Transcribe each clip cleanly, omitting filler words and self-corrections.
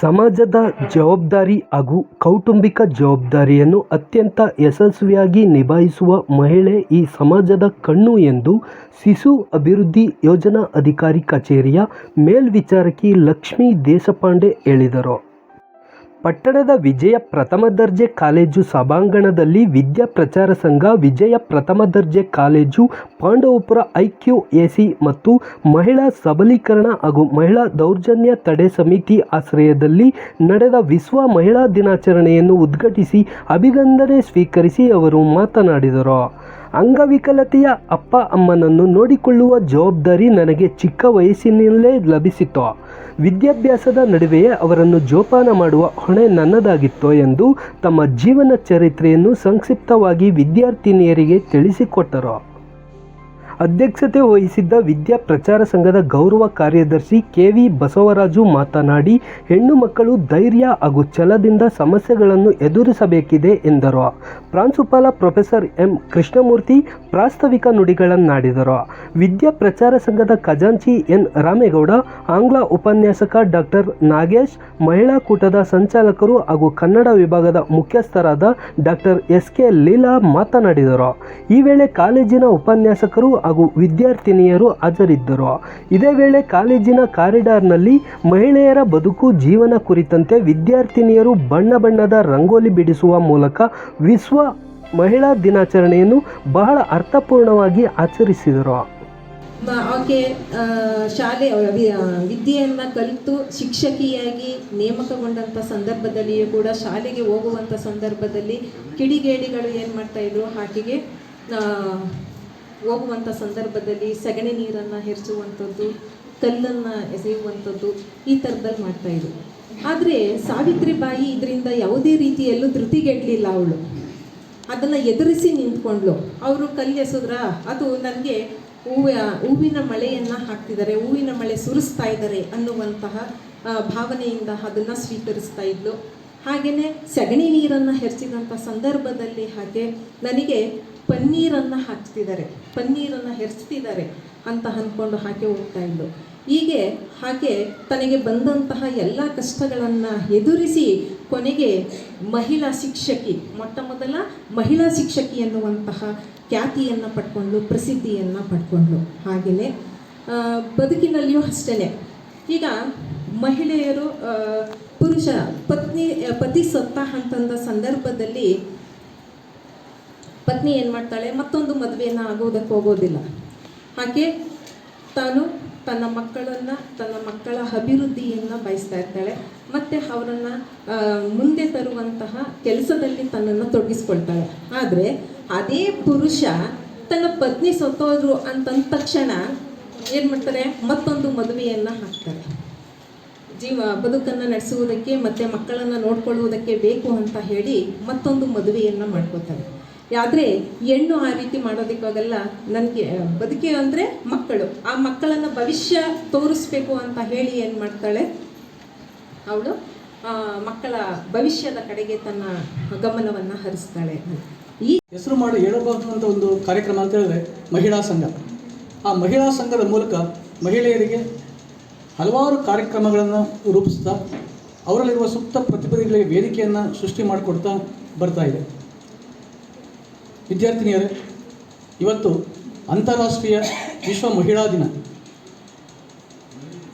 ಸಮಾಜದ ಜವಾಬ್ದಾರಿ ಹಾಗೂ ಕೌಟುಂಬಿಕ ಜವಾಬ್ದಾರಿಯನ್ನು ಅತ್ಯಂತ ಯಶಸ್ವಿಯಾಗಿ ನಿಭಾಯಿಸುವ ಮಹಿಳೆ ಈ ಸಮಾಜದ ಕಣ್ಣು ಎಂದು ಶಿಶು ಅಭಿವೃದ್ಧಿ ಯೋಜನಾ ಅಧಿಕಾರಿ ಕಚೇರಿಯ ಮೇಲ್ವಿಚಾರಕಿ ಲಕ್ಷ್ಮೀ ದೇಶಪಾಂಡೆ ಹೇಳಿದರು. ಪಟ್ಟಣದ ವಿಜಯ ಪ್ರಥಮ ದರ್ಜೆ ಕಾಲೇಜು ಸಭಾಂಗಣದಲ್ಲಿ ವಿದ್ಯಾ ಪ್ರಚಾರ ಸಂಘ, ವಿಜಯ ಪ್ರಥಮ ದರ್ಜೆ ಕಾಲೇಜು, ಪಾಂಡವಪುರ IQAC ಮತ್ತು ಮಹಿಳಾ ಸಬಲೀಕರಣ ಹಾಗೂ ಮಹಿಳಾ ದೌರ್ಜನ್ಯ ತಡೆ ಸಮಿತಿ ಆಶ್ರಯದಲ್ಲಿ ನಡೆದ ವಿಶ್ವ ಮಹಿಳಾ ದಿನಾಚರಣೆಯನ್ನು ಉದ್ಘಾಟಿಸಿ ಅಭಿನಂದನೆ ಸ್ವೀಕರಿಸಿ ಅವರು ಮಾತನಾಡಿದರು. ಅಂಗವಿಕಲತೆಯ ಅಪ್ಪ ಅಮ್ಮನನ್ನು ನೋಡಿಕೊಳ್ಳುವ ಜವಾಬ್ದಾರಿ ನನಗೆ ಚಿಕ್ಕ ವಯಸ್ಸಿನಲ್ಲೇ ಲಭಿಸಿತು. ವಿದ್ಯಾಭ್ಯಾಸದ ನಡುವೆಯೇ ಅವರನ್ನು ಜೋಪಾನ ಮಾಡುವ ಹೊಣೆ ನನ್ನದಾಗಿತ್ತು ಎಂದು ತಮ್ಮ ಜೀವನ ಚರಿತ್ರೆಯನ್ನು ಸಂಕ್ಷಿಪ್ತವಾಗಿ ವಿದ್ಯಾರ್ಥಿನಿಯರಿಗೆ ತಿಳಿಸಿಕೊಟ್ಟರು. ಅಧ್ಯಕ್ಷತೆ ವಹಿಸಿದ್ದ ವಿದ್ಯಾ ಪ್ರಚಾರ ಸಂಘದ ಗೌರವ ಕಾರ್ಯದರ್ಶಿ KV ಬಸವರಾಜು ಮಾತನಾಡಿ, ಹೆಣ್ಣು ಮಕ್ಕಳು ಧೈರ್ಯ ಹಾಗೂ ಛಲದಿಂದ ಸಮಸ್ಯೆಗಳನ್ನು ಎದುರಿಸಬೇಕಿದೆ ಎಂದರು. ಪ್ರಾಂಶುಪಾಲ ಪ್ರೊಫೆಸರ್ M ಕೃಷ್ಣಮೂರ್ತಿ ಪ್ರಾಸ್ತಾವಿಕ ನುಡಿಗಳನ್ನಾಡಿದರು. ವಿದ್ಯಾ ಪ್ರಚಾರ ಸಂಘದ ಖಜಾಂಚಿ N ರಾಮೇಗೌಡ, ಆಂಗ್ಲ ಉಪನ್ಯಾಸಕ ಡಾಕ್ಟರ್ ನಾಗೇಶ್, ಮಹಿಳಾ ಕೂಟದ ಸಂಚಾಲಕರು ಹಾಗೂ ಕನ್ನಡ ವಿಭಾಗದ ಮುಖ್ಯಸ್ಥರಾದ ಡಾಕ್ಟರ್ SK ಲೀಲಾ ಮಾತನಾಡಿದರು. ಈ ವೇಳೆ ಕಾಲೇಜಿನ ಉಪನ್ಯಾಸಕರು ಹಾಗೂ ವಿದ್ಯಾರ್ಥಿನಿಯರು ಹಾಜರಿದ್ದರು. ಇದೇ ವೇಳೆ ಕಾಲೇಜಿನ ಕಾರಿಡಾರ್ನಲ್ಲಿ ಮಹಿಳೆಯರ ಬದುಕು, ಜೀವನ ಕುರಿತಂತೆ ವಿದ್ಯಾರ್ಥಿನಿಯರು ಬಣ್ಣ ಬಣ್ಣದ ರಂಗೋಲಿ ಬಿಡಿಸುವ ಮೂಲಕ ವಿಶ್ವ ಮಹಿಳಾ ದಿನಾಚರಣೆಯನ್ನು ಬಹಳ ಅರ್ಥಪೂರ್ಣವಾಗಿ ಆಚರಿಸಿದರು. ಆಕೆ ಶಾಲೆ ವಿದ್ಯೆಯನ್ನು ಕಲಿತು ಶಿಕ್ಷಕಿಯಾಗಿ ನೇಮಕಗೊಂಡಂಥ ಸಂದರ್ಭದಲ್ಲಿಯೂ ಕೂಡ ಶಾಲೆಗೆ ಹೋಗುವಂಥ ಸಂದರ್ಭದಲ್ಲಿ ಕಿಡಿಗೇಡಿಗಳು ಏನು ಮಾಡ್ತಾಯಿದ್ರು, ಆಕೆಗೆ ಹೋಗುವಂಥ ಸಂದರ್ಭದಲ್ಲಿ ಸಗಣಿ ನೀರನ್ನು ಎರಚುವಂಥದ್ದು, ಕಲ್ಲನ್ನು ಎಸೆಯುವಂಥದ್ದು ಈ ಥರದಲ್ಲಿ ಮಾಡ್ತಾಯಿದ್ರು. ಆದರೆ ಸಾವಿತ್ರಿಬಾಯಿ ಇದರಿಂದ ಯಾವುದೇ ರೀತಿಯಲ್ಲೂ ಧೃತಿಗೆಡಲಿಲ್ಲ. ಅವಳು ಅದನ್ನು ಎದುರಿಸಿ ನಿಂತ್ಕೊಂಡ್ಳು. ಅವರು ಕಲ್ಲು ಎಸೆದ್ರ ಅದು ನನಗೆ ಹೂವಿನ ಮಳೆಯನ್ನು ಹಾಕ್ತಿದ್ದಾರೆ, ಹೂವಿನ ಮಳೆ ಸುರಿಸ್ತಾ ಇದ್ದಾರೆ ಅನ್ನುವಂತಹ ಭಾವನೆಯಿಂದ ಅದನ್ನು ಸ್ವೀಕರಿಸ್ತಾ ಇದ್ಲು. ಹಾಗೆಯೇ ಸಗಣಿ ನೀರನ್ನು ಎರಚಿದಂಥ ಸಂದರ್ಭದಲ್ಲಿ ಹಾಗೆ ನನಗೆ ಪನ್ನೀರನ್ನು ಹಾಕ್ತಿದ್ದಾರೆ, ಪನ್ನೀರನ್ನು ಎರಚ್ತಿದ್ದಾರೆ ಅಂತ ಅಂದ್ಕೊಂಡು ಹಾಗೆ ಹೋಗ್ತಾ ಇದ್ಲು. ಹೀಗೆ ಹಾಗೆ ತನಗೆ ಬಂದಂತಹ ಎಲ್ಲ ಕಷ್ಟಗಳನ್ನು ಎದುರಿಸಿ ಕೊನೆಗೆ ಮಹಿಳಾ ಶಿಕ್ಷಕಿ, ಮೊಟ್ಟ ಮೊದಲ ಮಹಿಳಾ ಶಿಕ್ಷಕಿ ಎನ್ನುವಂತಹ ಖ್ಯಾತಿಯನ್ನು ಪಡ್ಕೊಂಡು ಪ್ರಸಿದ್ಧಿಯನ್ನು ಪಡ್ಕೊಂಡ್ಳು. ಹಾಗೆಯೇ ಬದುಕಿನಲ್ಲಿಯೂ ಅಷ್ಟೇ. ಈಗ ಮಹಿಳೆಯರು ಪತಿ ಸತ್ತ ಅಂತಂದ ಸಂದರ್ಭದಲ್ಲಿ ಪತ್ನಿ ಏನು ಮಾಡ್ತಾಳೆ, ಮತ್ತೊಂದು ಮದುವೆಯನ್ನು ಆಗೋದಕ್ಕೆ ಹೋಗೋದಿಲ್ಲ. ಹಾಗೆ ತಾನು ತನ್ನ ಮಕ್ಕಳ ಅಭಿವೃದ್ಧಿಯನ್ನು ಬಯಸ್ತಾ ಇರ್ತಾಳೆ. ಮತ್ತು ಅವರನ್ನು ಮುಂದೆ ತರುವಂತಹ ಕೆಲಸದಲ್ಲಿ ತನ್ನನ್ನು ತೊಡಗಿಸ್ಕೊಳ್ತಾಳೆ. ಆದರೆ ಅದೇ ಪುರುಷ ತನ್ನ ಪತ್ನಿ ಸತ್ತೋದ್ರು ಅಂತಂದ ತಕ್ಷಣ ಏನು ಮಾಡ್ತಾರೆ, ಮತ್ತೊಂದು ಮದುವೆಯನ್ನು ಹಾಕ್ತಾರೆ. ಬದುಕನ್ನು ನಡೆಸುವುದಕ್ಕೆ ಮತ್ತು ಮಕ್ಕಳನ್ನು ನೋಡ್ಕೊಳ್ಳುವುದಕ್ಕೆ ಬೇಕು ಅಂತ ಹೇಳಿ ಮತ್ತೊಂದು ಮದುವೆಯನ್ನು ಮಾಡ್ಕೋತಾರೆ. ಆದರೆ ಹೆಣ್ಣು ಆ ರೀತಿ ಮಾಡೋದಕ್ಕಾಗಲ್ಲ. ನನಗೆ ಬದುಕೆ ಅಂದರೆ ಮಕ್ಕಳು, ಆ ಮಕ್ಕಳನ್ನು ಭವಿಷ್ಯ ತೋರಿಸ್ಬೇಕು ಅಂತ ಹೇಳಿ ಏನು ಮಾಡ್ತಾಳೆ, ಅವಳು ಮಕ್ಕಳ ಭವಿಷ್ಯದ ಕಡೆಗೆ ತನ್ನ ಗಮನವನ್ನು ಹರಿಸ್ತಾಳೆ. ಈ ಹೆಸರು ಮಾಡಿ ಹೇಳಬಹುದಂಥ ಒಂದು ಕಾರ್ಯಕ್ರಮ ಅಂತ ಹೇಳಿದ್ರೆ ಮಹಿಳಾ ಸಂಘ. ಆ ಮಹಿಳಾ ಸಂಘದ ಮೂಲಕ ಮಹಿಳೆಯರಿಗೆ ಹಲವಾರು ಕಾರ್ಯಕ್ರಮಗಳನ್ನು ರೂಪಿಸ್ತಾ ಅವರಲ್ಲಿರುವ ಸೂಕ್ತ ಪ್ರತಿಭೆಗಳಿಗೆ ವೇದಿಕೆಯನ್ನು ಸೃಷ್ಟಿ ಮಾಡಿಕೊಡ್ತಾ ಬರ್ತಾ ಇದೆ. ವಿದ್ಯಾರ್ಥಿನಿಯರೇ, ಇವತ್ತು ಅಂತಾರಾಷ್ಟ್ರೀಯ ವಿಶ್ವ ಮಹಿಳಾ ದಿನ.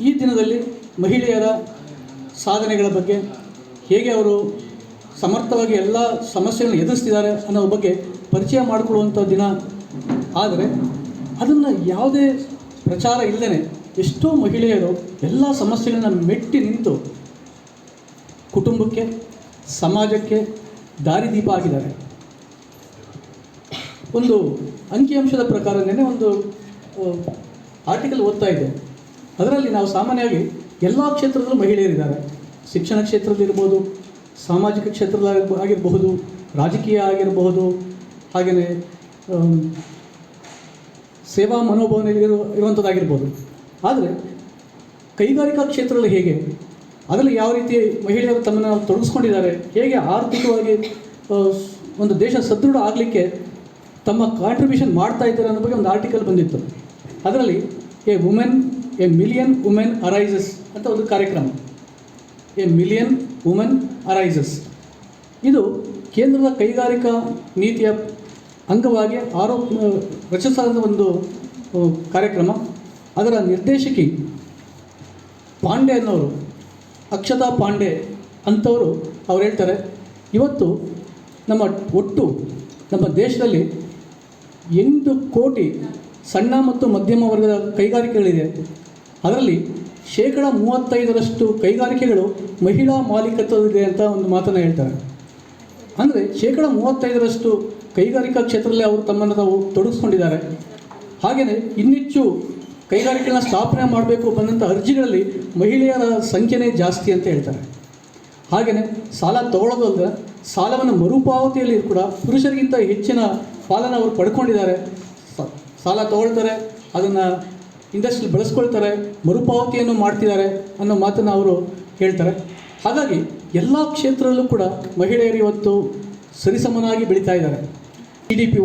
ಈ ದಿನದಲ್ಲಿ ಮಹಿಳೆಯರ ಸಾಧನೆಗಳ ಬಗ್ಗೆ, ಹೇಗೆ ಅವರು ಸಮರ್ಥವಾಗಿ ಎಲ್ಲ ಸಮಸ್ಯೆಗಳನ್ನು ಎದುರಿಸ್ತಿದ್ದಾರೆ ಅನ್ನೋ ಬಗ್ಗೆ ಪರಿಚಯ ಮಾಡಿಕೊಳ್ಳುವಂಥ ದಿನ. ಆದರೆ ಅದನ್ನು ಯಾವುದೇ ಪ್ರಚಾರ ಇಲ್ಲದೇ ಎಷ್ಟೋ ಮಹಿಳೆಯರು ಎಲ್ಲ ಸಮಸ್ಯೆಗಳನ್ನ ಮೆಟ್ಟಿ ನಿಂತು ಕುಟುಂಬಕ್ಕೆ, ಸಮಾಜಕ್ಕೆ ದಾರಿದೀಪ ಆಗಿದ್ದಾರೆ. ಒಂದು ಅಂಕಿಅಂಶದ ಪ್ರಕಾರನೇ ಒಂದು ಆರ್ಟಿಕಲ್ ಓದ್ತಾ ಇದೆ. ಅದರಲ್ಲಿ ನಾವು ಸಾಮಾನ್ಯವಾಗಿ ಎಲ್ಲ ಕ್ಷೇತ್ರದಲ್ಲೂ ಮಹಿಳೆಯರಿದ್ದಾರೆ. ಶಿಕ್ಷಣ ಕ್ಷೇತ್ರದಲ್ಲಿರ್ಬೋದು, ಸಾಮಾಜಿಕ ಕ್ಷೇತ್ರದಾಗಿರಬಹುದು, ರಾಜಕೀಯ ಆಗಿರಬಹುದು, ಹಾಗೆಯೇ ಸೇವಾ ಮನೋಭಾವನೆ ಇರುವಂಥದ್ದಾಗಿರ್ಬೋದು. ಆದರೆ ಕೈಗಾರಿಕಾ ಕ್ಷೇತ್ರದಲ್ಲಿ ಹೇಗೆ, ಅದರಲ್ಲಿ ಯಾವ ರೀತಿ ಮಹಿಳೆಯರು ತಮ್ಮನ್ನು ತೊಡಗಿಸ್ಕೊಂಡಿದ್ದಾರೆ, ಹೇಗೆ ಆರ್ಥಿಕವಾಗಿ ಒಂದು ದೇಶ ಸದೃಢ ಆಗಲಿಕ್ಕೆ ತಮ್ಮ ಕಾಂಟ್ರಿಬ್ಯೂಷನ್ ಮಾಡ್ತಾ ಇದ್ದಾರೆ ಅನ್ನೋ ಬಗ್ಗೆ ಒಂದು ಆರ್ಟಿಕಲ್ ಬಂದಿತ್ತು. ಅದರಲ್ಲಿ ಎ ಮಿಲಿಯನ್ ವುಮೆನ್ ಅರೈಸಸ್ ಅಂತ ಒಂದು ಕಾರ್ಯಕ್ರಮ. A million women arises. ಇದು ಕೇಂದ್ರದ ಕೈಗಾರಿಕಾ ನೀತಿಯ ಅಂಗವಾಗಿ ರಚಿಸಲಾದ ಒಂದು ಕಾರ್ಯಕ್ರಮ. ಅದರ ನಿರ್ದೇಶಕಿ ಪಾಂಡೆ ಅನ್ನೋರು, ಅಕ್ಷತಾ ಪಾಂಡೆ ಅಂಥವರು ಅವ್ರು ಹೇಳ್ತಾರೆ, ಇವತ್ತು ನಮ್ಮ ದೇಶದಲ್ಲಿ 8 ಕೋಟಿ ಸಣ್ಣ ಮತ್ತು ಮಧ್ಯಮ ವರ್ಗದ ಕೈಗಾರಿಕೆಗಳಿದೆ. ಅದರಲ್ಲಿ 35% ಕೈಗಾರಿಕೆಗಳು ಮಹಿಳಾ ಮಾಲೀಕತ್ವವಿದೆ ಅಂತ ಒಂದು ಮಾತನ್ನು ಹೇಳ್ತಾರೆ. ಅಂದರೆ 35% ಕೈಗಾರಿಕಾ ಕ್ಷೇತ್ರದಲ್ಲಿ ಅವರು ತಮ್ಮನ್ನು ತಾವು ತೊಡಗಿಸ್ಕೊಂಡಿದ್ದಾರೆ. ಹಾಗೆಯೇ ಇನ್ನಿಚ್ಚು ಕೈಗಾರಿಕೆಗಳನ್ನ ಸ್ಥಾಪನೆ ಮಾಡಬೇಕು ಬಂದಂಥ ಅರ್ಜಿಗಳಲ್ಲಿ ಮಹಿಳೆಯರ ಸಂಖ್ಯೆನೇ ಜಾಸ್ತಿ ಅಂತ ಹೇಳ್ತಾರೆ. ಹಾಗೆಯೇ ಸಾಲ ತಗೊಳ್ಳೋದಲ್ಲದೆ ಸಾಲವನ್ನು ಮರುಪಾವತಿಯಲ್ಲಿ ಕೂಡ ಪುರುಷರಿಗಿಂತ ಹೆಚ್ಚಿನ ಪಾಲನ್ನು ಅವರು ಪಡ್ಕೊಂಡಿದ್ದಾರೆ. ಸಾಲ ತಗೊಳ್ತಾರೆ, ಅದನ್ನು ಇಂಡಸ್ಟ್ರಿ ಬಳಸ್ಕೊಳ್ತಾರೆ, ಮರುಪಾವತಿಯನ್ನು ಮಾಡ್ತಿದ್ದಾರೆ ಅನ್ನೋ ಮಾತನ್ನು ಅವರು ಹೇಳ್ತಾರೆ. ಹಾಗಾಗಿ ಎಲ್ಲ ಕ್ಷೇತ್ರದಲ್ಲೂ ಕೂಡ ಮಹಿಳೆಯರು ಇವತ್ತು ಸರಿಸಮನಾಗಿ ಬೆಳೀತಾ ಇದ್ದಾರೆ. GDP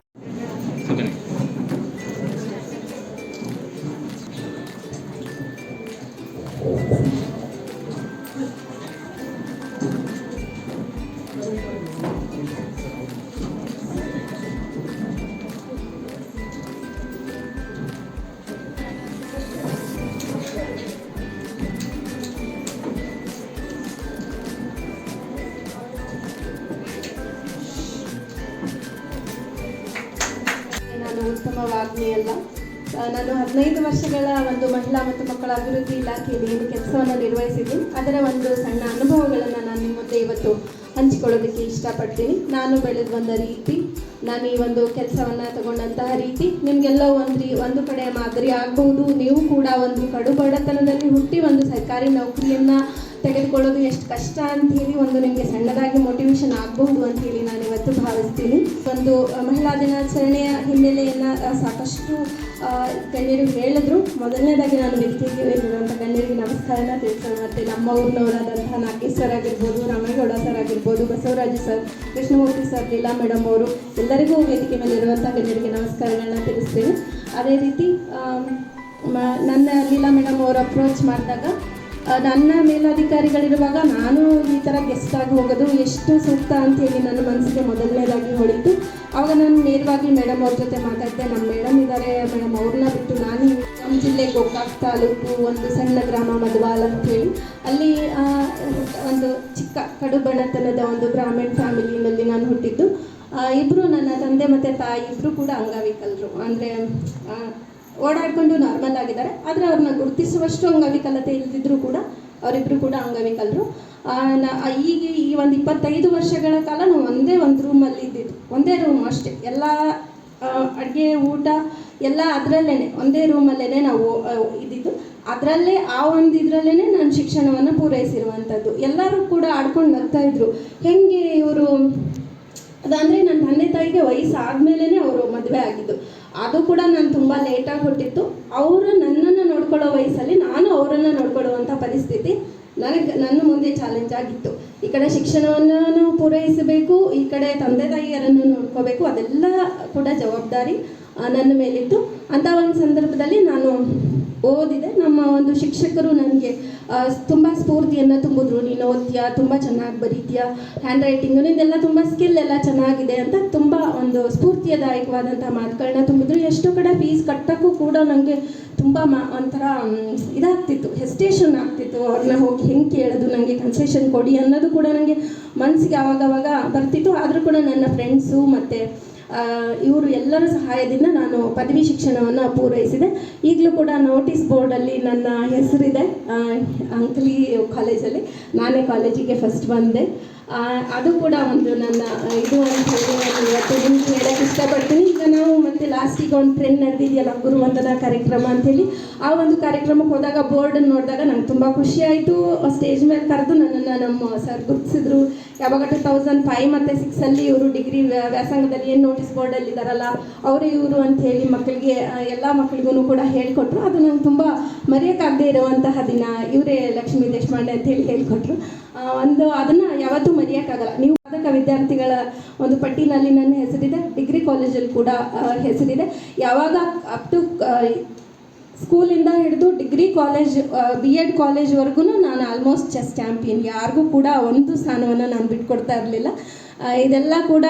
ನಾನು ಉತ್ತಮ ವಾಗ್ಮಿಯಲ್ಲ. ನಾನು 15 ವರ್ಷಗಳ ಒಂದು ಮಹಿಳಾ ಮತ್ತು ಮಕ್ಕಳ ಅಭಿವೃದ್ಧಿ ಇಲಾಖೆಯಲ್ಲಿ ಏನು ಕೆಲಸವನ್ನು ನಿರ್ವಹಿಸಿದ್ದೀನಿ, ಅದರ ಒಂದು ಸಣ್ಣ ಅನುಭವಗಳನ್ನು ನಾನು ನಿಮ್ಮ ಮುಂದೆ ಇವತ್ತು ಹಂಚಿಕೊಳ್ಳೋದಕ್ಕೆ ಇಷ್ಟಪಡ್ತೀನಿ. ನಾನು ಬೆಳೆದು ಬಂದ ರೀತಿ, ನಾನು ಈ ಒಂದು ಕೆಲಸವನ್ನು ತಗೊಂಡಂತಹ ರೀತಿ ನಿಮಗೆಲ್ಲ ಒಂದು ಕಡೆ ಮಾದರಿ ಆಗಬಹುದು. ನೀವು ಕೂಡ ಒಂದು ಕಡು ಬಡತನದಲ್ಲಿ ಹುಟ್ಟಿ ಒಂದು ಸರ್ಕಾರಿ ನೌಕರಿಯನ್ನು ತೆಗೆದುಕೊಳ್ಳೋದು ಎಷ್ಟು ಕಷ್ಟ ಅಂಥೇಳಿ ಒಂದು ನಿಮಗೆ ಸಣ್ಣದಾಗಿ ಮೋಟಿವೇಶನ್ ಆಗಬಹುದು ಅಂಥೇಳಿ ನಾನು ಇವತ್ತು ಭಾವಿಸ್ತೀನಿ. ಒಂದು ಮಹಿಳಾ ದಿನಾಚರಣೆಯ ಹಿನ್ನೆಲೆಯನ್ನು ಸಾಕಷ್ಟು ಗಣ್ಯರು ಹೇಳಿದ್ರು. ಮೊದಲನೇದಾಗಿ ನಾನು ವೇದಿಕೆಗೆ ಇರುವಂಥ ಗಣ್ಯರಿಗೆ ನಮಸ್ಕಾರನ ತಿಳಿಸೋಣ. ಮತ್ತು ನಮ್ಮ ಊರಿನವರಾದಂತಹ ನಾಗೇಶ್ ಸರ್ ಆಗಿರ್ಬೋದು, ರಾಮೇಗೌಡ ಸರ್ ಆಗಿರ್ಬೋದು, Basavaraju sir, Krishnamurthy sir, Leela madam ಅವರು ಎಲ್ಲರಿಗೂ ವೇದಿಕೆ ಮೇಲೆ ಇರುವಂಥ ಗಣ್ಯರಿಗೆ ನಮಸ್ಕಾರಗಳನ್ನ ತಿಳಿಸ್ತೇನೆ. ಅದೇ ರೀತಿ ನನ್ನ ಲೀಲಾ ಮೇಡಮ್ ಅವರು ಅಪ್ರೋಚ್ ಮಾಡಿದಾಗ ನನ್ನ ಮೇಲಧಿಕಾರಿಗಳಿರುವಾಗ ನಾನು ಈ ಥರ ಗೆಸ್ಟ್ ಆಗಿ ಹೋಗೋದು ಎಷ್ಟು ಸೂಕ್ತ ಅಂತೇಳಿ ನನ್ನ ಮನಸ್ಸಿಗೆ ಮೊದಲನೇದಾಗಿ ಹೊಳಿತು. ಆವಾಗ ನಾನು ನೇರವಾಗಿ ಮೇಡಮ್ ಅವ್ರ ಜೊತೆ ಮಾತಾಡಿದೆ. ನಮ್ಮ ಮೇಡಮ್ ಇದ್ದಾರೆ ಮೇಡಮ್, ಅವ್ರನ್ನ ಬಿಟ್ಟು ನಾನು ನಮ್ಮ ಜಿಲ್ಲೆ ಗೋಕಾಕ್ ತಾಲೂಕು ಒಂದು ಸಣ್ಣ ಗ್ರಾಮ ಮಧುವಾಲ್ ಅಂತೇಳಿ, ಅಲ್ಲಿ ಒಂದು ಚಿಕ್ಕ ಕಡು ಬಡತನದ ಒಂದು ಬ್ರಾಹ್ಮಣ ಫ್ಯಾಮಿಲಿನಲ್ಲಿ ನಾನು ಹುಟ್ಟಿದ್ದು. ಇಬ್ಬರು ನನ್ನ ತಂದೆ ಮತ್ತು ತಾಯಿ ಇಬ್ಬರು ಕೂಡ ಅಂಗವಿಕಲರು, ಅಂದರೆ ಓಡಾಡಿಕೊಂಡು ನಾರ್ಮಲ್ ಆಗಿದ್ದಾರೆ. ಆದರೆ ಅವ್ರನ್ನ ಗುರುತಿಸುವಷ್ಟು ಅಂಗವಿಕಲತೆ ಇಲ್ಲದಿದ್ದರೂ ಕೂಡ ಅವರಿಬ್ಬರು ಕೂಡ ಅಂಗವಿಕಲರು. ಈಗ ಈ ಒಂದು 25 ವರ್ಷಗಳ ಕಾಲ ನಾವು ಒಂದೇ ಒಂದು ರೂಮಲ್ಲಿ ಇದ್ದಿದ್ದು, ಒಂದೇ ರೂಮ್ ಅಷ್ಟೇ. ಎಲ್ಲ ಅಡುಗೆ ಊಟ ಎಲ್ಲ ಅದರಲ್ಲೇ ಒಂದೇ ರೂಮಲ್ಲೇ ನಾವು ಇದ್ದಿದ್ದು. ಅದರಲ್ಲೇ ಇದರಲ್ಲೇ ನಾನು ಶಿಕ್ಷಣವನ್ನು ಪೂರೈಸಿರುವಂಥದ್ದು. ಎಲ್ಲರೂ ಕೂಡ ಆಡ್ಕೊಂಡು ನಗ್ತಾಯಿದ್ರು, ಹೇಗೆ ಇವರು ಅದಂದರೆ ನನ್ನ ತಂದೆ ತಾಯಿಗೆ ವಯಸ್ಸಾದ್ಮೇಲೆ ಅವರು ಮದುವೆ ಆಗಿದ್ದು. ಅದು ಕೂಡ ನಾನು ತುಂಬ ಲೇಟಾಗಿ ಹುಟ್ಟಿತ್ತು. ಅವರು ನನ್ನನ್ನು ನೋಡ್ಕೊಳ್ಳೋ ವಯಸ್ಸಲ್ಲಿ ನಾನು ಅವರನ್ನು ನೋಡ್ಕೊಳ್ಳುವಂಥ ಪರಿಸ್ಥಿತಿ ನನ್ನ ಮುಂದೆ ಚಾಲೆಂಜ್ ಆಗಿತ್ತು. ಈ ಕಡೆ ಶಿಕ್ಷಣವನ್ನು ಪೂರೈಸಬೇಕು, ಈ ಕಡೆ ತಂದೆ ತಾಯಿಯರನ್ನು ನೋಡ್ಕೋಬೇಕು, ಅದೆಲ್ಲ ಕೂಡ ಜವಾಬ್ದಾರಿ ನನ್ನ ಮೇಲಿತ್ತು. ಅಂಥ ಒಂದು ಸಂದರ್ಭದಲ್ಲಿ ನಾನು ಓದಿದೆ. ನಮ್ಮ ಒಂದು ಶಿಕ್ಷಕರು ನನಗೆ ತುಂಬ ಸ್ಫೂರ್ತಿಯನ್ನು ತುಂಬಿದ್ರು. ನೀನು ಓದ್ತೀಯಾ, ತುಂಬ ಚೆನ್ನಾಗಿ ಬರೀತೀಯಾ, ಹ್ಯಾಂಡ್ ರೈಟಿಂಗು ನಿಂದೆಲ್ಲ ತುಂಬ ಸ್ಕಿಲ್ ಎಲ್ಲ ಚೆನ್ನಾಗಿದೆ ಅಂತ ತುಂಬ ಒಂದು ಸ್ಫೂರ್ತಿದಾಯಕವಾದಂಥ ಮಾತುಗಳನ್ನ ತುಂಬಿದ್ರು. ಎಷ್ಟೋ ಕಡೆ ಫೀಸ್ ಕಟ್ಟೋಕ್ಕೂ ಕೂಡ ನನಗೆ ತುಂಬ ಒಂಥರ ಇದಾಗ್ತಿತ್ತು, ಹೆಸಿಟೇಷನ್ ಆಗ್ತಿತ್ತು. ಅವ್ರನ್ನ ಹೋಗಿ ಹೆಂಗೆ ಕೇಳೋದು, ನನಗೆ ಕನ್ಸೆಷನ್ ಕೊಡಿ ಅನ್ನೋದು ಕೂಡ ನನಗೆ ಮನಸ್ಸಿಗೆ ಆವಾಗವಾಗ ಬರ್ತಿತ್ತು. ಆದರೂ ಕೂಡ ನನ್ನ ಫ್ರೆಂಡ್ಸು ಮತ್ತು ಇವರು ಎಲ್ಲರ ಸಹಾಯದಿಂದ ನಾನು ಪದವಿ ಶಿಕ್ಷಣವನ್ನು ಪೂರೈಸಿದೆ. ಈಗಲೂ ಕೂಡ ನೋಟಿಸ್ ಬೋರ್ಡಲ್ಲಿ ನನ್ನ ಹೆಸರಿದೆ, ಅಂಕಲಿ ಕಾಲೇಜಲ್ಲಿ ನಾನೇ ಕಾಲೇಜಿಗೆ ಫಸ್ಟ್ ಬಂದೆ. ಅದು ಕೂಡ ಒಂದು ನನ್ನ ಇದು ಅಂತ ಹೇಳಿ ನಾನು ಇವತ್ತು ನಿಮ್ಗೆ ಹೇಳೋಕ್ಕೆ ಇಷ್ಟಪಡ್ತೀನಿ. ಈಗ ನಾವು ಮತ್ತೆ ಲಾಸ್ಟಿಗೆ ಒಂದು ಟ್ರೆಂಡ್ ನಡೆದಿದೆಯಲ್ಲ, ಗುರುವಂದನಾ ಕಾರ್ಯಕ್ರಮ ಅಂಥೇಳಿ, ಆ ಒಂದು ಕಾರ್ಯಕ್ರಮಕ್ಕೆ ಹೋದಾಗ ಬೋರ್ಡನ್ನು ನೋಡಿದಾಗ ನಂಗೆ ತುಂಬ ಖುಷಿ ಆಯಿತು. ಸ್ಟೇಜ್ ಮೇಲೆ ಕರೆದು ನನ್ನನ್ನು ನಮ್ಮ ಸರ್ ಗುರುತಿಸಿದ್ರು. ಯಾವಾಗ 2005 ಮತ್ತು 6 ಇವರು ಡಿಗ್ರಿ ವ್ಯಾಸಂಗದಲ್ಲಿ ಏನು ನೋಟಿಸ್ ಬೋರ್ಡಲ್ಲಿ ಇದ್ದಾರಲ್ಲ ಅವರು ಇವರು ಅಂಥೇಳಿ ಮಕ್ಕಳಿಗೆ ಎಲ್ಲ ಮಕ್ಕಳಿಗೂ ಕೂಡ ಹೇಳಿಕೊಟ್ರು. ಅದು ನಂಗೆ ತುಂಬ ಮರೆಯೋಕ್ಕಾಗದೇ ಇರುವಂತಹ ದಿನ. ಇವರೇ ಲಕ್ಷ್ಮೀ ದೇಶಪಾಂಡೆ ಅಂಥೇಳಿ ಹೇಳಿಕೊಟ್ರು. ಅದನ್ನು ಯಾವತ್ತೂ ಮರೆಯೋಕ್ಕಾಗಲ್ಲ. ನೀವು ಪದಕ ವಿದ್ಯಾರ್ಥಿಗಳ ಒಂದು ಪಟ್ಟಿನಲ್ಲಿ ನನ್ನ ಹೆಸರಿದೆ, ಡಿಗ್ರಿ ಕಾಲೇಜಲ್ಲಿ ಕೂಡ ಹೆಸರಿದೆ. ಯಾವಾಗ ಅಪ್ ಟು ಸ್ಕೂಲಿಂದ ಹಿಡಿದು ಡಿಗ್ರಿ ಕಾಲೇಜ್ BEd ಕಾಲೇಜ್ವರೆಗೂ ನಾನು ಆಲ್ಮೋಸ್ಟ್ ಚೆಸ್ ಚಾಂಪಿಯನ್. ಯಾರಿಗೂ ಕೂಡ ಒಂದು ಸ್ಥಾನವನ್ನು ನಾನು ಬಿಟ್ಕೊಡ್ತಾ ಇರಲಿಲ್ಲ. ಇದೆಲ್ಲ ಕೂಡ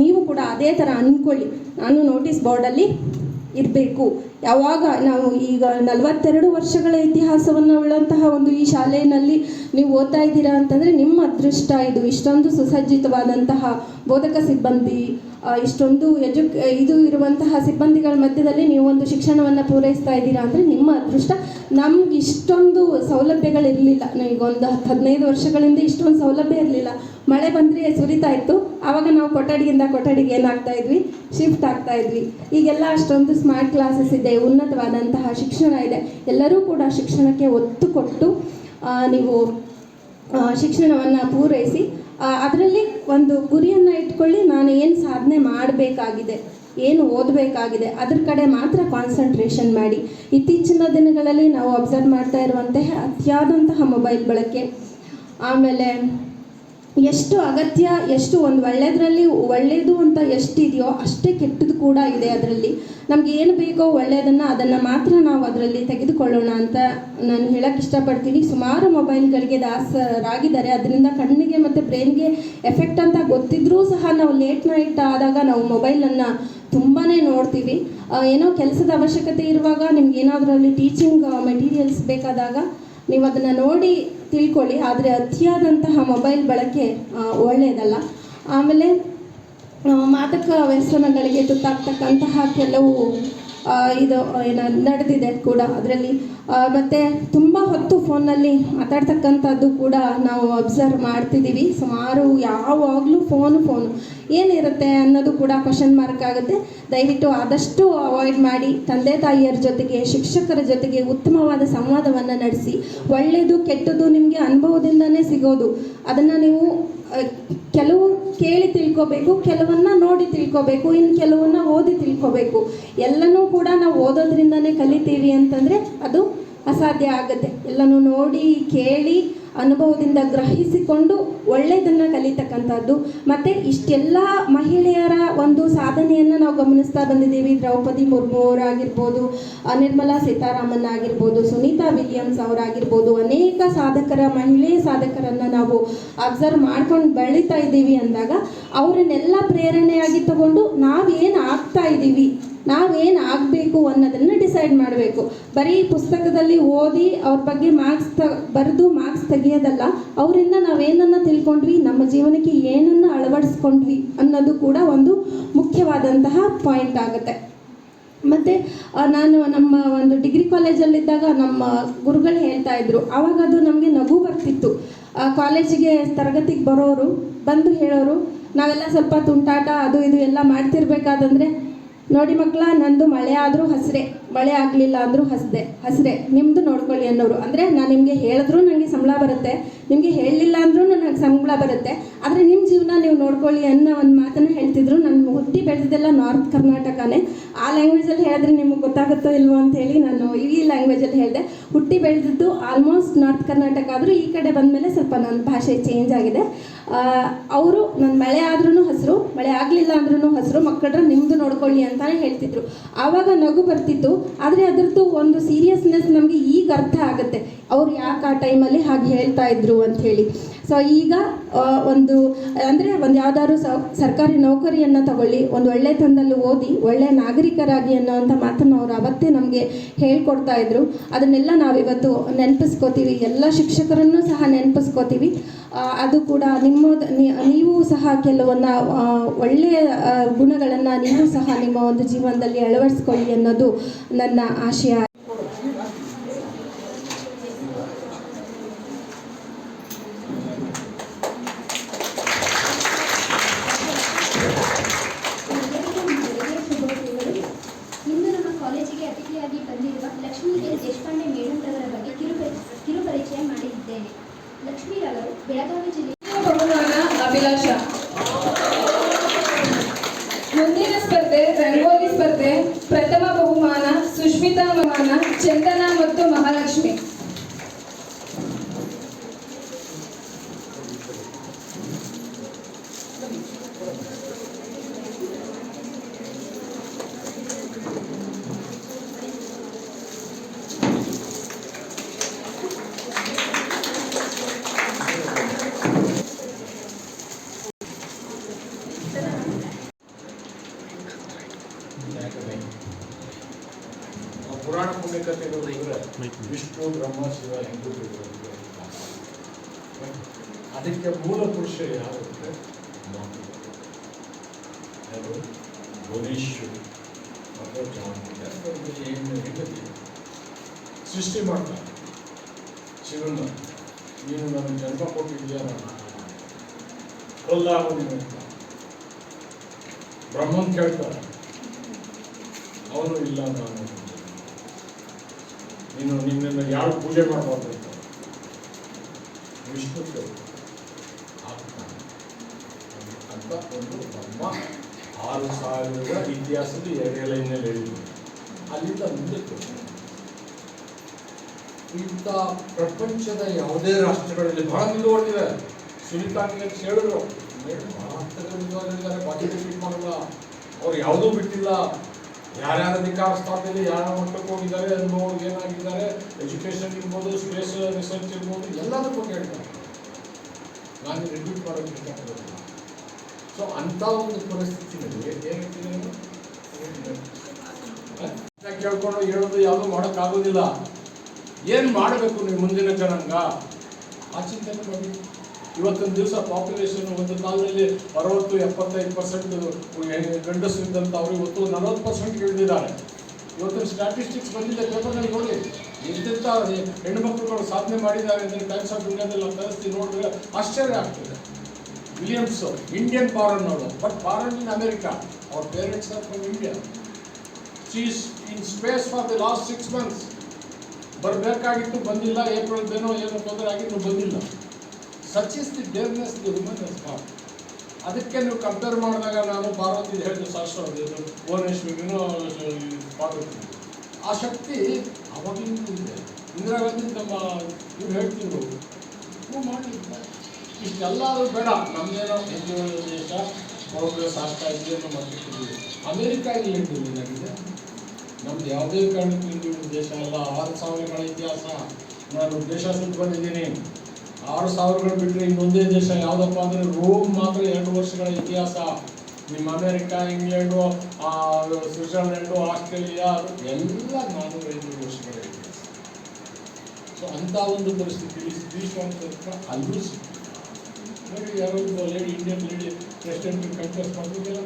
ನೀವು ಕೂಡ ಅದೇ ಥರ ಅಂದ್ಕೊಳ್ಳಿ. ನಾನು ನೋಟಿಸ್ ಬೋರ್ಡಲ್ಲಿ ಇರಬೇಕು. ಯಾವಾಗ ನಾವು ಈಗ 42 ವರ್ಷಗಳ ಇತಿಹಾಸವನ್ನು ಉಳ್ಳಂತಹ ಒಂದು ಈ ಶಾಲೆಯಲ್ಲಿ ನೀವು ಓದ್ತಾ ಇದ್ದೀರಾ ಅಂತಂದರೆ ನಿಮ್ಮ ಅದೃಷ್ಟ ಇದು. ಇಷ್ಟೊಂದು ಸುಸಜ್ಜಿತವಾದಂತಹ ಬೋಧಕ ಸಿಬ್ಬಂದಿ, ಇಷ್ಟೊಂದು ಇದು ಇರುವಂತಹ ಸಿಬ್ಬಂದಿಗಳ ಮಧ್ಯದಲ್ಲಿ ನೀವು ಒಂದು ಶಿಕ್ಷಣವನ್ನು ಪೂರೈಸ್ತಾ ಇದ್ದೀರಾ ಅಂದರೆ ನಿಮ್ಮ ಅದೃಷ್ಟ. ನಮ್ಗೆ ಇಷ್ಟೊಂದು ಸೌಲಭ್ಯಗಳಿರಲಿಲ್ಲ. ಈಗ ಒಂದು 15 ವರ್ಷಗಳಿಂದ ಇಷ್ಟೊಂದು ಸೌಲಭ್ಯ ಇರಲಿಲ್ಲ. ಮಳೆ ಬಂದರೆ ಸುರಿತಾ ಇತ್ತು. ಆವಾಗ ನಾವು ಕೊಠಡಿಯಿಂದ ಕೊಠಡಿಗೆ ಏನಾಗ್ತಾ ಇದ್ವಿ, ಶಿಫ್ಟ್ ಆಗ್ತಾ ಇದ್ವಿ. ಈಗೆಲ್ಲ ಅಷ್ಟೊಂದು ಸ್ಮಾರ್ಟ್ ಕ್ಲಾಸಸ್ ಇದೆ, ಉನ್ನತವಾದಂತಹ ಶಿಕ್ಷಣ ಇದೆ. ಎಲ್ಲರೂ ಕೂಡ ಶಿಕ್ಷಣಕ್ಕೆ ಒತ್ತು ಕೊಟ್ಟು ನೀವು ಶಿಕ್ಷಣವನ್ನು ಪೂರೈಸಿ ಅದರಲ್ಲಿ ಒಂದು ಗುರಿಯನ್ನು ಇಟ್ಕೊಳ್ಳಿ. ನಾನು ಏನು ಸಾಧನೆ ಮಾಡಬೇಕಾಗಿದೆ, ಏನು ಓದಬೇಕಾಗಿದೆ, ಅದ್ರ ಕಡೆ ಮಾತ್ರ ಕಾನ್ಸಂಟ್ರೇಷನ್ ಮಾಡಿ. ಇತ್ತೀಚಿನ ದಿನಗಳಲ್ಲಿ ನಾವು ಅಬ್ಸರ್ವ್ ಮಾಡ್ತಾ ಇರುವಂತಹ ಅತಿಯಾದಂತಹ ಮೊಬೈಲ್ ಬಳಕೆ, ಆಮೇಲೆ ಎಷ್ಟು ಅಗತ್ಯ, ಎಷ್ಟು ಒಂದು ಒಳ್ಳೆಯದರಲ್ಲಿ ಒಳ್ಳೆಯದು ಅಂತ ಎಷ್ಟಿದೆಯೋ ಅಷ್ಟೇ ಕೆಟ್ಟದ್ದು ಕೂಡ ಇದೆ. ಅದರಲ್ಲಿ ನಮ್ಗೆ ಏನು ಬೇಕೋ ಒಳ್ಳೆಯದನ್ನು ಅದನ್ನು ಮಾತ್ರ ನಾವು ಅದರಲ್ಲಿ ತೆಗೆದುಕೊಳ್ಳೋಣ ಅಂತ ನಾನು ಹೇಳಕ್ಕೆ ಇಷ್ಟಪಡ್ತೀನಿ. ಸುಮಾರು ಮೊಬೈಲ್ಗಳಿಗೆ ದಾಸರಾಗಿದ್ದಾರೆ. ಅದರಿಂದ ಕಣ್ಣಿಗೆ ಮತ್ತು ಬ್ರೈನ್ಗೆ ಎಫೆಕ್ಟ್ ಅಂತ ಗೊತ್ತಿದ್ರೂ ಸಹ ನಾವು ಲೇಟ್ ನೈಟ್ ಆದಾಗ ನಾವು ಮೊಬೈಲನ್ನು ತುಂಬಾ ನೋಡ್ತೀವಿ. ಏನೋ ಕೆಲಸದ ಅವಶ್ಯಕತೆ ಇರುವಾಗ ನಿಮ್ಗೆ ಏನಾದರೂ ಅಲ್ಲಿ ಟೀಚಿಂಗ್ ಮೆಟೀರಿಯಲ್ಸ್ ಬೇಕಾದಾಗ ನೀವು ಅದನ್ನು ನೋಡಿ ತಿಳ್ಕೊಳ್ಳಿ. ಆದರೆ ಅತಿಯಾದಂತಹ ಮೊಬೈಲ್ ಬಳಕೆ ಒಳ್ಳೆಯದಲ್ಲ. ಆಮೇಲೆ ಮಾದಕ ವ್ಯಸನಗಳಿಗೆ ತುತ್ತಾಗ್ತಕ್ಕಂತಹ ಕೆಲವು ಇದು ನಡೆದಿದೆ ಕೂಡ ಅದರಲ್ಲಿ. ಮತ್ತು ತುಂಬ ಹೊತ್ತು ಫೋನಲ್ಲಿ ಮಾತಾಡ್ತಕ್ಕಂಥದ್ದು ಕೂಡ ನಾವು ಅಬ್ಸರ್ವ್ ಮಾಡ್ತಿದ್ದೀವಿ. ಸುಮಾರು ಯಾವಾಗಲೂ ಫೋನು ಏನಿರುತ್ತೆ ಅನ್ನೋದು ಕೂಡ ಕ್ವಶನ್ ಮಾರ್ಕ್ ಆಗುತ್ತೆ. ದಯವಿಟ್ಟು ಆದಷ್ಟು ಅವಾಯ್ಡ್ ಮಾಡಿ. ತಂದೆ ತಾಯಿಯರ ಜೊತೆಗೆ, ಶಿಕ್ಷಕರ ಜೊತೆಗೆ ಉತ್ತಮವಾದ ಸಂವಾದವನ್ನು ನಡೆಸಿ. ಒಳ್ಳೆಯದು ಕೆಟ್ಟದ್ದು ನಿಮಗೆ ಅನುಭವದಿಂದನೇ ಸಿಗೋದು. ಅದನ್ನು ನೀವು ಕೆಲವು ಕೇಳಿ ತಿಳ್ಕೊಬೇಕು, ಕೆಲವನ್ನ ನೋಡಿ ತಿಳ್ಕೊಬೇಕು, ಇನ್ನು ಕೆಲವನ್ನ ಓದಿ ತಿಳ್ಕೊಬೇಕು. ಎಲ್ಲನೂ ಕೂಡ ನಾವು ಓದೋದ್ರಿಂದನೇ ಕಲಿತೀವಿ ಅಂತಂದರೆ ಅದು ಅಸಾಧ್ಯ ಆಗುತ್ತೆ. ಎಲ್ಲನೂ ನೋಡಿ ಕೇಳಿ ಅನುಭವದಿಂದ ಗ್ರಹಿಸಿಕೊಂಡು ಒಳ್ಳೆಯದನ್ನು ಕಲಿತಕ್ಕಂಥದ್ದು. ಮತ್ತು ಇಷ್ಟೆಲ್ಲ ಮಹಿಳೆಯರ ಒಂದು ಸಾಧನೆಯನ್ನು ನಾವು ಗಮನಿಸ್ತಾ ಬಂದಿದ್ದೀವಿ. ದ್ರೌಪದಿ ಮುರ್ಮು ಅವರಾಗಿರ್ಬೋದು, ನಿರ್ಮಲಾ ಸೀತಾರಾಮನ್ ಆಗಿರ್ಬೋದು, ಸುನೀತಾ ವಿಲಿಯಮ್ಸ್ ಅವರಾಗಿರ್ಬೋದು, ಅನೇಕ ಮಹಿಳೆ ಸಾಧಕರನ್ನು ನಾವು ಅಬ್ಸರ್ವ್ ಮಾಡ್ಕೊಂಡು ಬೆಳೀತಾ ಇದ್ದೀವಿ ಅಂದಾಗ ಅವರನ್ನೆಲ್ಲ ಪ್ರೇರಣೆಯಾಗಿ ತಗೊಂಡು ನಾವೇನು ಆಗ್ತಾ ಇದ್ದೀವಿ, ನಾವೇನು ಆಗಬೇಕು ಅನ್ನೋದನ್ನು ಡಿಸೈಡ್ ಮಾಡಬೇಕು. ಬರೀ ಪುಸ್ತಕದಲ್ಲಿ ಓದಿ ಅವ್ರ ಬಗ್ಗೆ ಬರೆದು ಮಾರ್ಕ್ಸ್ ತೆಗೆಯೋದಲ್ಲ, ಅವರಿಂದ ನಾವೇನನ್ನು ತಿಳ್ಕೊಂಡ್ವಿ, ನಮ್ಮ ಜೀವನಕ್ಕೆ ಏನನ್ನು ಅಳವಡಿಸ್ಕೊಂಡ್ವಿ ಅನ್ನೋದು ಕೂಡ ಒಂದು ಮುಖ್ಯವಾದಂತಹ ಪಾಯಿಂಟ್ ಆಗುತ್ತೆ. ಮತ್ತು ನಾನು ನಮ್ಮ ಒಂದು ಡಿಗ್ರಿ ಕಾಲೇಜಲ್ಲಿದ್ದಾಗ ನಮ್ಮ ಗುರುಗಳು ಹೇಳ್ತಾ ಇದ್ರು. ಆವಾಗ ಅದು ನಮಗೆ ನಗು ಬರ್ತಿತ್ತು. ಕಾಲೇಜಿಗೆ ತರಗತಿಗೆ ಬರೋರು ಬಂದು ಹೇಳೋರು, ನಾವೆಲ್ಲ ಸ್ವಲ್ಪ ತುಂಟಾಟ ಅದು ಇದು ಎಲ್ಲ ಮಾಡ್ತಿರ್ಬೇಕಾದಂದರೆ, ನೋಡಿ ಮಕ್ಕಳ, ನಂದು ಮಳೆ ಆದರೂ ಹಸಿರೆ, ಮಳೆ ಆಗಲಿಲ್ಲ ಅಂದರೂ ಹಸಿರೆ, ನಿಮ್ಮದು ನೋಡ್ಕೊಳ್ಳಿ ಅನ್ನೋರು. ಅಂದರೆ ನಾನು ನಿಮಗೆ ಹೇಳಿದ್ರೂ ನನಗೆ ಸಂಬಳ ಬರುತ್ತೆ, ನಿಮಗೆ ಹೇಳಲಿಲ್ಲ ಅಂದ್ರೂ ನನಗೆ ಸಂಬಳ ಬರುತ್ತೆ, ಆದರೆ ನಿಮ್ಮ ಜೀವನ ನೀವು ನೋಡ್ಕೊಳ್ಳಿ ಅನ್ನೋ ಒಂದು ಮಾತನ್ನು ಹೇಳ್ತಿದ್ರು. ನಾನು ಹುಟ್ಟಿ ಬೆಳೆದಿದ್ದೆಲ್ಲ ನಾರ್ತ್ ಕರ್ನಾಟಕನೇ. ಆ ಲ್ಯಾಂಗ್ವೇಜಲ್ಲಿ ಹೇಳಿದ್ರೆ ನಿಮಗೆ ಗೊತ್ತಾಗುತ್ತೋ ಇಲ್ವೋ ಅಂತೇಳಿ ನಾನು ಈ ಲ್ಯಾಂಗ್ವೇಜಲ್ಲಿ ಹೇಳಿದೆ. ಹುಟ್ಟಿ ಬೆಳೆದಿದ್ದು ಆಲ್ಮೋಸ್ಟ್ ನಾರ್ತ್ ಕರ್ನಾಟಕ ಆದರೂ ಈ ಕಡೆ ಬಂದಮೇಲೆ ಸ್ವಲ್ಪ ನನ್ನ ಭಾಷೆ ಚೇಂಜ್ ಆಗಿದೆ. ಅವರು ನನ್ನ ಮಳೆ ಆದ್ರೂ ಹಸಿರು, ಮಳೆ ಆಗಲಿಲ್ಲ ಅಂದ್ರೂ ಹಸಿರು, ಮಕ್ಕಳ್ರ ನಿಮ್ಮದು ನೋಡ್ಕೊಳ್ಳಿ ಅಂತಾನೆ ಹೇಳ್ತಿದ್ರು. ಆವಾಗ ನಗು ಬರ್ತಿತ್ತು. ಆದರೆ ಅದರದ್ದು ಒಂದು ಸೀರಿಯಸ್ನೆಸ್ ನಮಗೆ ಈಗ ಅರ್ಥ ಆಗುತ್ತೆ, ಅವ್ರು ಯಾಕೆ ಆ ಟೈಮಲ್ಲಿ ಹಾಗೆ ಹೇಳ್ತಾ ಇದ್ರು ಅಂಥೇಳಿ. ಸೊ ಈಗ ಒಂದು ಯಾವುದಾದ್ರು ಸರ್ಕಾರಿ ನೌಕರಿಯನ್ನು ತಗೊಳ್ಳಿ, ಒಂದು ಒಳ್ಳೆತನದಲ್ಲಿ ಓದಿ ಒಳ್ಳೆಯ ನಾಗರಿಕರಾಗಿ ಅನ್ನೋವಂಥ ಮಾತನ್ನು ಅವರು ಅವತ್ತೇ ನಮಗೆ ಹೇಳ್ಕೊಡ್ತಾ ಇದ್ರು. ಅದನ್ನೆಲ್ಲ ನಾವಿವತ್ತು ನೆನಪಿಸ್ಕೋತೀವಿ. ಎಲ್ಲ ಶಿಕ್ಷಕರನ್ನು ಸಹ ನೆನಪಿಸ್ಕೋತೀವಿ. ಅದು ಕೂಡ ನೀವು ಸಹ ಕೆಲವನ್ನ ಒಳ್ಳೆಯ ಗುಣಗಳನ್ನು ನೀವು ಸಹ ನಿಮ್ಮ ಒಂದು ಜೀವನದಲ್ಲಿ ಅಳವಡಿಸ್ಕೊಳ್ಳಿ ಅನ್ನೋದು ನನ್ನ ಆಶಯ. ಇಂದು ನಮ್ಮ ಕಾಲೇಜಿಗೆ ಅತಿಥಿಯಾಗಿ ಬಂದಿರುವ ಲಕ್ಷ್ಮೀ ಎಲ್ ದೇಶಪಾಂಡೆ ಮೇಡಮ್ರವರ ಬಗ್ಗೆ ಕಿರು ಪರಿಚಯ ಮಾಡಿದ್ದೇನೆ. ಲಕ್ಷ್ಮೀರವರು ಬೆಳಗಾವಿ ಜಿಲ್ಲೆ ಬಹುಮಾನ ಅಭಿಲಾಷ. ಮುಂದಿನ ಸ್ಪರ್ಧೆ ರಂಗೋಲಿ ಸ್ಪರ್ಧೆ. ಪ್ರಥಮ ಬಹುಮಾನ ಸುಷ್ಮಿತಾ, ಬಹುಮಾನ ಚಂದನ ಮತ್ತು ಮಹಾಲಕ್ಷ್ಮಿ. ತಾಂತ್ರಿಕತೆಗಳು ಅಂದರೆ ವಿಷ್ಣು ಬ್ರಹ್ಮ ಶಿವ ಹೆಂಗೂ ಅದಕ್ಕೆ ಮೂಲ ಪುರುಷ ಯಾರು ಅಂದರೆ ಯಾರು ಭುವನೇಶ್ವರಿ ಮತ್ತು ಹೆಂಡತಿ ಸೃಷ್ಟಿ ಮಾಡ್ತಾರೆ ಶಿವನ. ನೀನು ನನಗೆ ಜನ್ಮ ಕೊಟ್ಟಿದ್ದೀಯ, ನಾನು ಕೊಲ್ಲಾವನಿ ಅಂತ ಬ್ರಹ್ಮನ್ ಕೇಳ್ತಾರೆ. ಅವನು ಇಲ್ಲ, ನಾನು ನೀನು ನಿನ್ನನ್ನು ಯಾರು ಪೂಜೆ ಮಾಡಬಾರ್ದು ಅಂತ ವಿಷ್ಣು ಅಂತ ಒಂದು ಬ್ರಹ್ಮ 6000 ಇತಿಹಾಸದ 2 ಲೈನಲ್ಲಿ ಹೇಳಿದ್ವಿ. ಅಲ್ಲಿಂದ ಮುಂದಕ್ಕೆ ಇಂಥ ಪ್ರಪಂಚದ ಯಾವುದೇ ರಾಷ್ಟ್ರಗಳಲ್ಲಿ ಬಹಳ ಮುಂದುವರೆದಿದೆ. ಸುನಿತಾಂಗ್ ಹೇಳಿದ್ರು, ಬಹಳ ಮುಂದುವರೆದಿದ್ದಾರೆ, ಬಾಕಿ ಟ್ರೀಟ್ ಮಾಡಲ್ಲ. ಅವ್ರು ಯಾವುದೂ ಬಿಟ್ಟಿಲ್ಲ. ಯಾರ್ಯಾರ ಅಧಿಕಾರ ಸ್ಥಾನದಲ್ಲಿ ಯಾರ ಮಟ್ಟಕ್ಕೆ ಹೋಗಿದ್ದಾರೆ, ಅನ್ನೋರ್ಗೆ ಏನಾಗಿದ್ದಾರೆ, ಎಜುಕೇಷನ್ ಇರ್ಬೋದು, ಸ್ಪೇಸ್ ರಿಸರ್ಚ್ ಇರ್ಬೋದು, ಎಲ್ಲದರ ಬಗ್ಗೆ ಹೇಳ್ತಾರೆ. ನಾನು ರಿಪೀಟ್ ಮಾಡೋಕ್ಕೆ ಇಷ್ಟಪಡೋದಿಲ್ಲ. ಸೊ ಅಂಥ ಒಂದು ಪರಿಸ್ಥಿತಿನಲ್ಲಿ ಕೇಳ್ಕೊಂಡು ಹೇಳೋದು ಯಾವುದೂ ಮಾಡೋಕ್ಕಾಗೋದಿಲ್ಲ. ಏನು ಮಾಡಬೇಕು ನೀವು ಮುಂದಿನ ಜನಾಂಗ, ಆ ಚಿಂತನೆ ಮಾಡಿ. ಇವತ್ತೊಂದು ದಿವಸ ಪಾಪ್ಯುಲೇಷನ್ ಒಂದು ಕಾಲದಲ್ಲಿ 60-75% ಗಂಡಸರಿದ್ದಂಥವ್ರು ಇವತ್ತು 40% ಇಳಿದಿದ್ದಾರೆ. ಇವತ್ತಿನ ಸ್ಟ್ಯಾಟಿಸ್ಟಿಕ್ಸ್ ಬಂದಿದೆ, ಪೇಪರ್ನಲ್ಲಿ ನೋಡಿ. ಎಂತೆಂಥ ಹೆಣ್ಣುಮಕ್ಕಳುಗಳು ಸಾಧನೆ ಮಾಡಿದ್ದಾರೆ ಅಂದರೆ ಟೈಮ್ಸ್ ಆಫ್ ಇಂಡಿಯಾದಲ್ಲಿ ನಾವು ಕಳಿಸ್ತೀವಿ, ನೋಡಿದ್ರೆ ಆಶ್ಚರ್ಯ ಆಗ್ತದೆ. ವಿಲಿಯಮ್ಸ್ ಇಂಡಿಯನ್ ಬಾರನ್ ಅವರು, ಬಟ್ ಬಾರನ್ ಇನ್ ಅಮೆರಿಕಾ. ಅವ್ರ parents are from India. She is in space for the last 6 months. ಬರಬೇಕಾಗಿತ್ತು, ಬಂದಿಲ್ಲ. ಏಪ್ರಿಲ್ ಏನೋ ತೊಂದರೆ ಆಗಿತ್ತು, ಬಂದಿಲ್ಲ. Such is the daringness the woman has got. ಅದಕ್ಕೆ ನೀವು ಕಂಪೇರ್ ಮಾಡಿದಾಗ ನಾನು ಪಾರ್ವತಿ ಹೇಳಿದ ಶಾಸ್ತ್ರವಾದ ಭುವನೇಶ್ವರಿನೋ ಪಾರ್ವತಿ, ಆ ಶಕ್ತಿ ಅವಾಗಿಂದ ಇದೆ. ಇಂದಿರಾ ಗಾಂಧಿ ನಮ್ಮ ಇವ್ರು ಹೇಳ್ತಿದ್ರು, ನೀವು ಮಾಡಿ. ಇಷ್ಟೆಲ್ಲರೂ ಬೇಡ, ನಮ್ಮದೇನೋ ಹಿಂದುಳಿದ ದೇಶ, ಪ್ರೋಗ್ರೆಸ್ ಆಗ್ತಾ ಇದೆ ಅನ್ನೋ ಮಟ್ಟಿದ್ದೀವಿ. ಅಮೇರಿಕಾ ಇಂಗ್ಲೆಂಡ್ ಏನಾಗಿದೆ, ನಮ್ದು ಯಾವುದೇ ಕಾರಣಕ್ಕೂ ಹಿಂದುಳಿದ ದೇಶ ಅಲ್ಲ. 6000ಗಳ ಇತಿಹಾಸ. ನಾನು ದೇಶ ಸುತ್ತ ಬಂದಿದ್ದೀನಿ. 6000ಗಳು ಬಿಟ್ಟರೆ ಇನ್ನೊಂದೇ ದೇಶ ಯಾವುದಪ್ಪ ಅಂದರೆ ರೋಮ್ ಮಾತ್ರ 2 ವರ್ಷಗಳ ಇತಿಹಾಸ. ನಿಮ್ಮ ಅಮೇರಿಕಾ, ಇಂಗ್ಲೆಂಡು, ಸ್ವಿಟ್ಜರ್ಲ್ಯಾಂಡು, ಆಸ್ಟ್ರೇಲಿಯಾ ಎಲ್ಲ 400-500 ವರ್ಷಗಳ ಇತಿಹಾಸ. ಸೊ ಅಂಥ ಒಂದು ಪರಿಸ್ಥಿತಿಯಲ್ಲಿ ಶ್ರೀಶ್ವಂತ ಅಲ್ಲೂ ಸಿಗ್ತದೆ ನೋಡಿ. ಯಾರೋ lady, Indian lady president contest ಮಾಡೋದೆಲ್ಲ